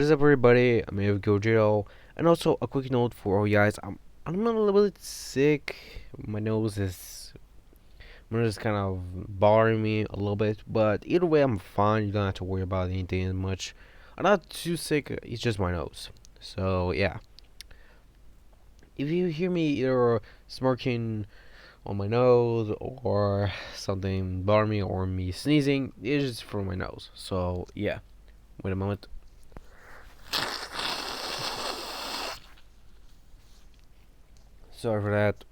What is up, everybody? I'm here with Gojiro, and also a quick note for all you guys. I'm a little bit sick. My nose is kind of bothering me a little bit, but either way, I'm fine. You don't have to worry about anything much. I'm not too sick. It's just my nose. So yeah, if you hear me either smirking on my nose or something bothering me or me sneezing, it's just from my nose. So yeah, wait a moment. Sorry for that.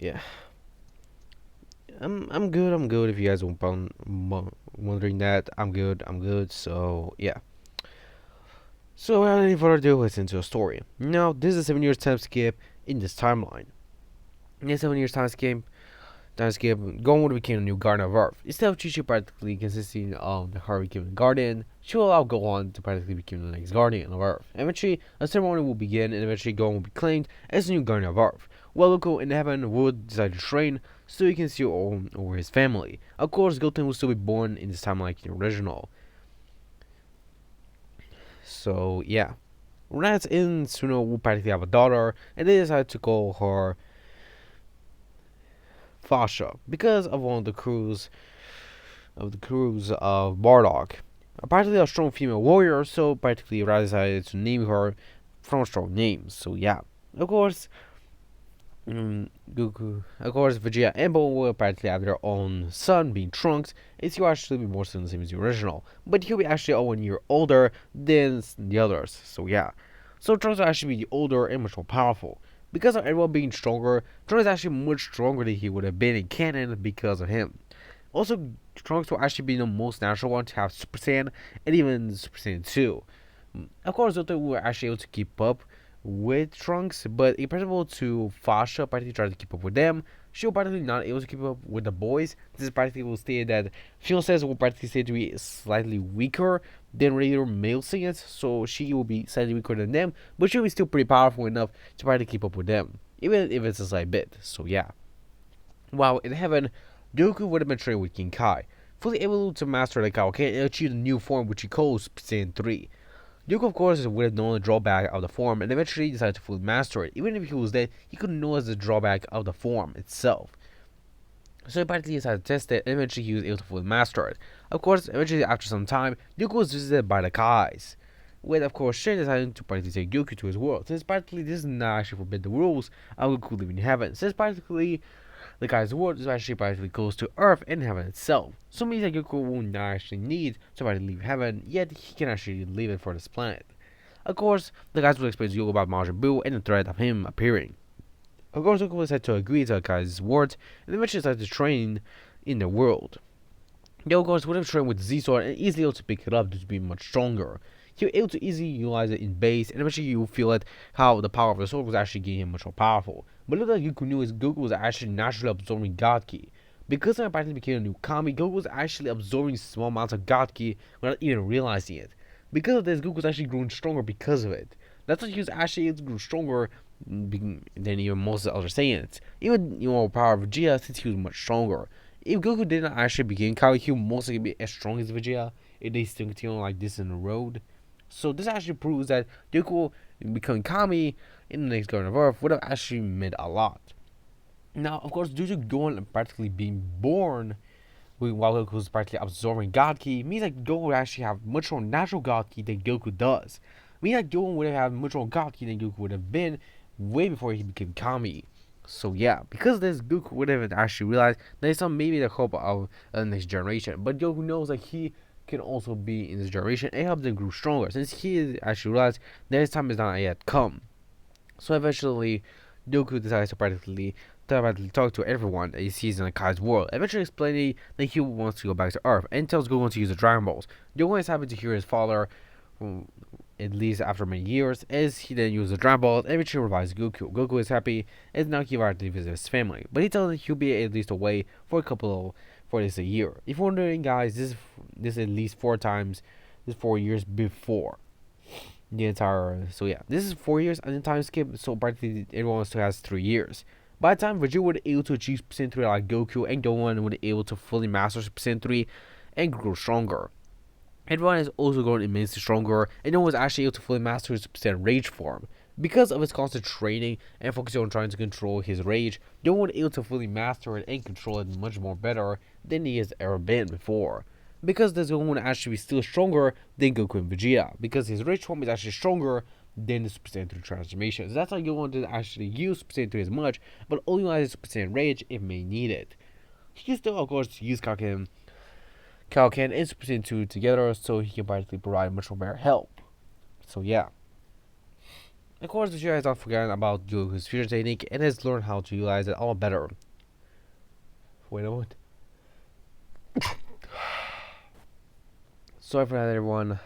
Yeah. I'm good. I'm good. If you guys wondering that, I'm good. I'm good. So yeah. So without any further ado, let's into a story. Now this is a 7 years time skip in this timeline. In this 7 years time skip, Gon would become a new Garden of Earth. Instead of Chi practically consisting of the Harvey given Guardian, she will allow Gohan to practically become the next Guardian of Earth. Eventually, a ceremony will begin, and eventually Gon will be claimed as the new Guardian of Earth. While Goku in heaven would decide to train so he can see over his family. Of course, Goten will still be born in this time like the original. So yeah. Rats and Suno will practically have a daughter, and they decide to call her Fasha because of one of the crews of Bardock. Practically a strong female warrior, so practically Rat decided to name her from strong names. So yeah. Of course, Goku, of course, Vegeta and Bulma will practically have their own son, being Trunks, and he will actually be more the same as the original. But he'll be actually 1 year older than the others, so yeah. So Trunks will actually be older and much more powerful. Because of everyone being stronger, Trunks is actually much stronger than he would have been in canon because of him. Also, Trunks will actually be the most natural one to have Super Saiyan and even Super Saiyan 2. Of course, Zoto will actually able to keep up with Trunks, but impossible to Fasha practically try to keep up with them. She will practically not able to keep up with the boys. This is practically will state that female Saiyans will practically say to be slightly weaker than regular male Saiyans, so she will be slightly weaker than them, but she'll be still pretty powerful enough to try to keep up with them, even if it's a slight bit. So yeah. While in heaven, Goku would have been trained with King Kai, fully able to master the Kaioken and achieve a new form which he calls Saiyan 3. Duke, of course, would have known the drawback of the form and eventually decided to fully master it. Even if he was dead, he couldn't know as the drawback of the form itself. So he practically decided to test it and eventually he was able to fully master it. Of course, eventually after some time, Duke was visited by the Kais. With, of course, Shin deciding to practically take Goku to his world. Since practically this is not actually forbid the rules of Goku living in heaven. Since practically the guy's world is actually practically close to Earth and heaven itself. So it means that Goku will not actually need to leave heaven, yet he can actually leave it for this planet. Of course, the guys will explain to Goku about Majin Buu and the threat of him appearing. Of course, Goku decided to agree to the guy's words and eventually decided to train in the world. Yo, of course, would have trained with Z-Sword and easily able to pick it up due to being much stronger. He was able to easily utilize it in base, and eventually you will feel it how the power of the sword was actually getting him much more powerful. But little that Goku knew is Goku was actually naturally absorbing God Ki. Because he practically became a new Kami, Goku was actually absorbing small amounts of God Ki without even realizing it. Because of this, Goku was actually growing stronger because of it. That's why he was actually able to grow stronger than even most of the other Saiyans. Even power of Vegeta since he was much stronger. If Goku did not actually begin Kami, he would mostly be as strong as Vegeta if they still continue like this in the road. So this actually proves that Goku becoming Kami in the next Garden of Earth would have actually meant a lot. Now, of course, due to Gohan practically being born while Goku was practically absorbing God Ki, means that Goku would actually have much more natural God Ki than Goku does. Meaning that Gohan would have had much more God Ki than Goku would have been way before he became Kami. So yeah, because of this, Goku would have actually realized there's some maybe the hope of the next generation. But Goku knows that he can also be in this generation and help them grow stronger, since he actually realized that his time is not yet come. So eventually, Goku decides to practically talk to everyone that he sees in the Kai's world, eventually explaining that he wants to go back to Earth and tells Goku to use the Dragon Balls. Goku is happy to hear his father, at least after many years, as he then uses the Dragon Balls and eventually revives Goku. Goku is happy as now he will to visit his family, but he tells him he'll be at least away for for this a year. If you're wondering, guys, this is at least 4 times, this 4 years before the entire. So yeah, this is 4 years and the time skip. So practically everyone still has 3 years. By the time Vegeta would be able to achieve Percent 3 like Goku, and Gohan would be able to fully master Percent 3 and grow stronger. Everyone is also grown immensely stronger, and no one was actually able to fully master his Super Saiyan Rage form. Because of his constant training and focusing on trying to control his rage, no one was able to fully master it and control it much more better than he has ever been before. Because this one actually still stronger than Goku and Vegeta, because his rage form is actually stronger than the Super Saiyan 3 transformation. So that's why you want to actually use Super Saiyan 3 as much, but only uses Super Saiyan Rage if may need it. He still, of course, use Kaioken and Super Saiyan 2 together so he can practically provide much more help. So yeah. Of course, Vegeta has not forgotten about Goku's fusion technique and has learned how to utilize it all better. Wait a moment. Sorry for that, everyone.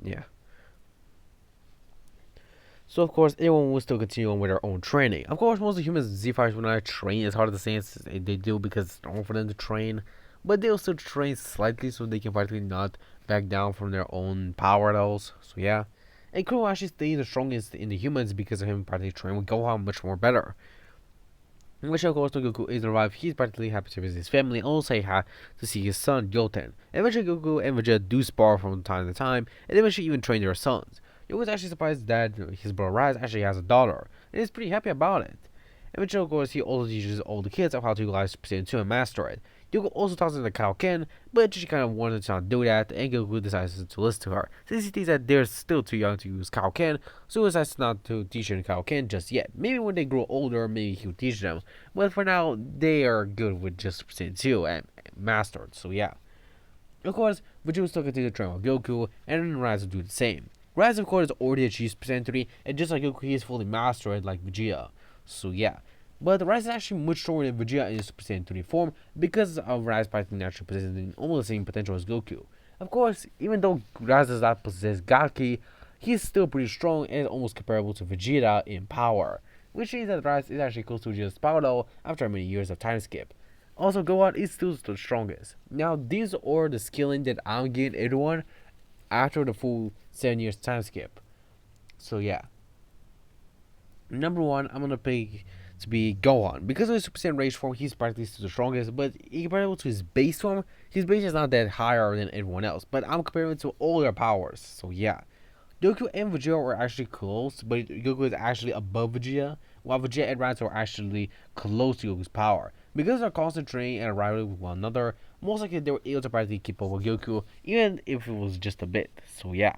Yeah. So of course, everyone will still continue on with their own training. Of course, most of the humans Z fighters will not train as hard as the Saiyans they do because it's normal for them to train, but they'll still train slightly so they can practically not back down from their own power levels. So yeah, and Kuro actually stays the strongest in the humans because of him practically training with Gohan much more better. In which of course when Goku is arrived, he's practically happy to visit his family and also happy to see his son Yoten. Eventually Goku and Vegeta do spar from time to time, and eventually even train their sons. He was actually surprised that his brother Raz actually has a daughter, and he's pretty happy about it. Eventually, of course, he also teaches all the kids of how to utilize Super Saiyan 2 and master it. Goku also talks to the Kaioken, but she kind of wanted to not do that, and Goku decides to listen to her. Since he thinks that they're still too young to use Kaioken, so he decides not to teach them Kaioken just yet. Maybe when they grow older, maybe he'll teach them. But for now, they are good with just Super Saiyan 2 and mastered, so yeah. Of course, Vegeta will still continue to train with Goku, and then Rise will do the same. Rise, of course, already achieved Super 3, and just like Goku, he is fully mastered like Vegeta. So yeah. But Rise is actually much stronger than Vegeta in his Super Saiyan 3 form because of Rise practically naturally possessing almost the same potential as Goku. Of course, even though Rise does not possess Gaki, he is still pretty strong and almost comparable to Vegeta in power, which means that Rise is actually close to Vegeta's power level after many years of time skip. Also, Gohan is still the strongest. Now, these are the skilling that I'm giving everyone after the full 7 years time skip. So, yeah. Number one, I'm gonna pick to be Gohan. Because of his Super Saiyan Rage form, he's practically still the strongest, but comparable to his base form, his base is not that higher than everyone else. But I'm comparing it to all their powers. So, yeah. Goku and Vegeta were actually close, but Goku is actually above Vegeta, while Vegeta and Raditz were actually close to Goku's power. Because they're concentrating and rivaling with one another, most likely they were able to practically keep up with Goku, even if it was just a bit. So yeah.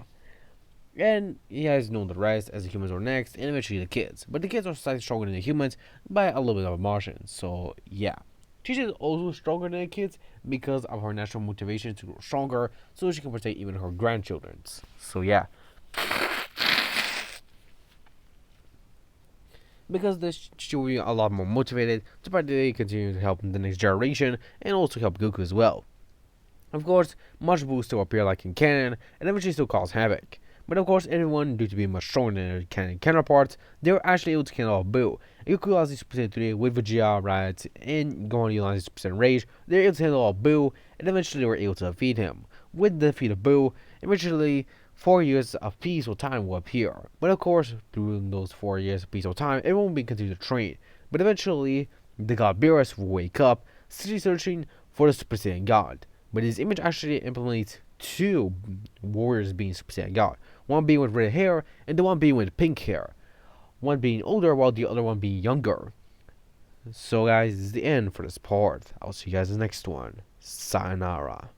And you guys know the rest, as the humans were next, and eventually the kids. But the kids are slightly stronger than the humans by a little bit of a margin. So yeah. Chichi is also stronger than the kids because of her natural motivation to grow stronger, so she can protect even her grandchildren. So yeah. Because this she will be a lot more motivated to practically continue to help the next generation and also help Goku as well. Of course, Majin Buu still appear like in canon and eventually still cause havoc. But of course, everyone, due to being much stronger than their canon counterparts, they were actually able to kill off Buu. Goku utilizes Super Saiyan 3 with Vegeta, Raditz, and Gohan utilizing Super Saiyan Rage. They were able to handle off Buu, and eventually they were able to defeat him. With the defeat of Buu, eventually 4 years of peaceful time will appear. But of course, during those 4 years of peaceful time, everyone will be continuing to train. But eventually, the god Beerus will wake up, searching for the Super Saiyan God. But his image actually implements two warriors being Super Saiyan God. One being with red hair, and the one being with pink hair. One being older, while the other one being younger. So guys, this is the end for this part. I'll see you guys in the next one. Sayonara.